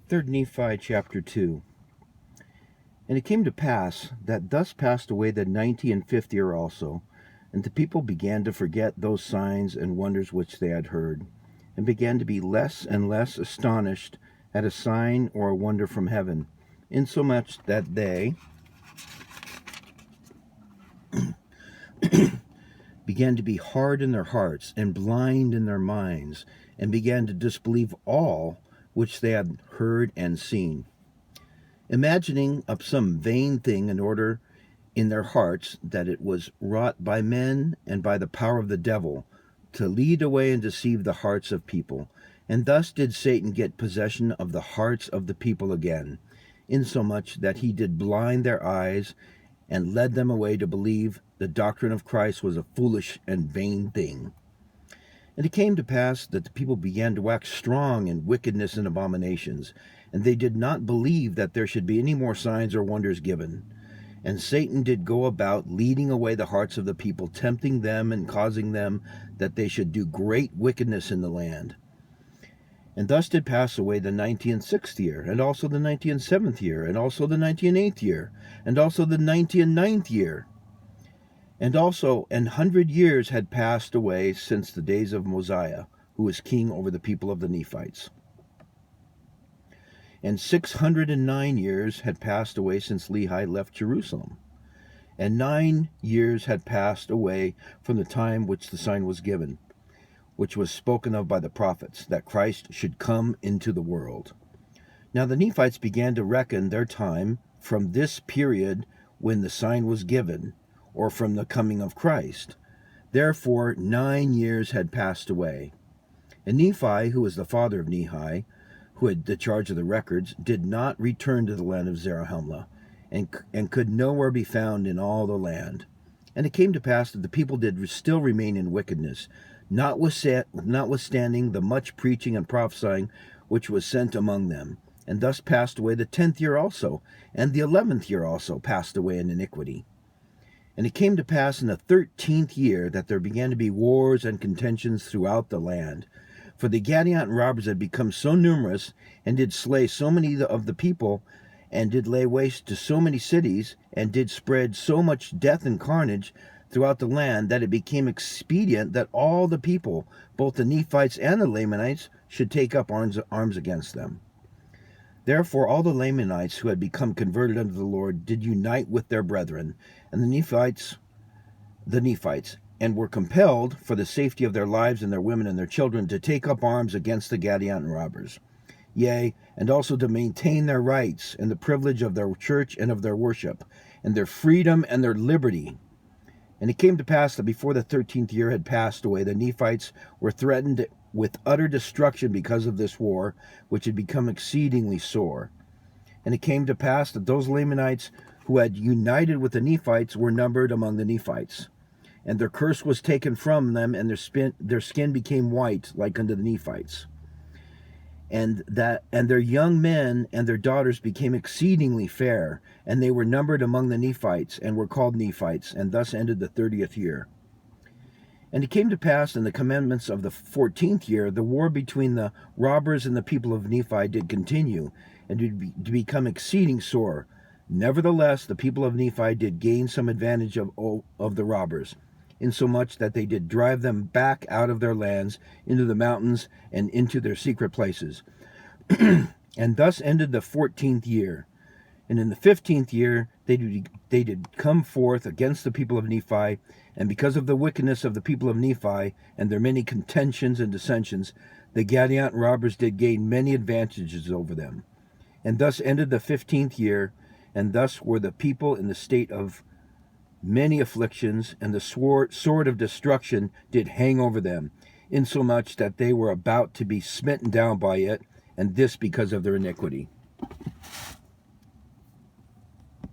3 Nephi chapter 2. And it came to pass that thus passed away the 90 and 50th year also, and the people began to forget those signs and wonders which they had heard, and began to be less and less astonished at a sign or a wonder from heaven, insomuch that they began to be hard in their hearts and blind in their minds, and began to disbelieve all which they had heard and seen, imagining up some vain thing in order in their hearts that it was wrought by men and by the power of the devil, to lead away and deceive the hearts of people. And thus did Satan get possession of the hearts of the people again, insomuch that he did blind their eyes, and led them away to believe the doctrine of Christ was a foolish and vain thing. And it came to pass that the people began to wax strong in wickedness and abominations, and they did not believe that there should be any more signs or wonders given. And Satan did go about leading away the hearts of the people, tempting them and causing them that they should do great wickedness in the land. And thus did pass away the 90 and 6th year, and also the 90 and 7th year, and also the 90 and 8th year, and also the 90 and 9th year. And also 100 years had passed away since the days of Mosiah, who was king over the people of the Nephites. And 609 years had passed away since Lehi left Jerusalem. And 9 years had passed away from the time which the sign was given, which was spoken of by the prophets, that Christ should come into the world. Now the Nephites began to reckon their time from this period when the sign was given, or from the coming of Christ. Therefore 9 years had passed away. And Nephi, who was the father of Nehi, who had the charge of the records, did not return to the land of Zarahemla, and could nowhere be found in all the land. And it came to pass that the people did still remain in wickedness, notwithstanding the much preaching and prophesying which was sent among them. And thus passed away the 10th year also, and the 11th year also passed away in iniquity. And it came to pass in the 13th year that there began to be wars and contentions throughout the land. For the Gadianton robbers had become so numerous, and did slay so many of the people, and did lay waste to so many cities, and did spread so much death and carnage throughout the land, that it became expedient that all the people, both the Nephites and the Lamanites, should take up arms against them. Therefore all the Lamanites who had become converted unto the Lord did unite with their brethren, and the Nephites, and were compelled, for the safety of their lives and their women and their children, to take up arms against the Gadianton robbers. Yea, and also to maintain their rights and the privilege of their church and of their worship, and their freedom and their liberty. And it came to pass that before the 13th year had passed away, the Nephites were threatened with utter destruction because of this war, which had become exceedingly sore. And it came to pass that those Lamanites who had united with the Nephites were numbered among the Nephites. And their curse was taken from them, and their skin became white like unto the Nephites. And their young men and their daughters became exceedingly fair, and they were numbered among the Nephites, and were called Nephites, and thus ended the 30th year. And it came to pass in the commencements of the 14th year, the war between the robbers and the people of Nephi did continue, and did become exceeding sore. Nevertheless, the people of Nephi did gain some advantage of the robbers, insomuch that they did drive them back out of their lands into the mountains and into their secret places. And thus ended the 14th year. And in the 15th year they did come forth against the people of Nephi, and because of the wickedness of the people of Nephi, and their many contentions and dissensions, the Gadianton robbers did gain many advantages over them. And thus ended the 15th year, and thus were the people in the state of many afflictions, and the sword of destruction did hang over them, insomuch that they were about to be smitten down by it, and this because of their iniquity.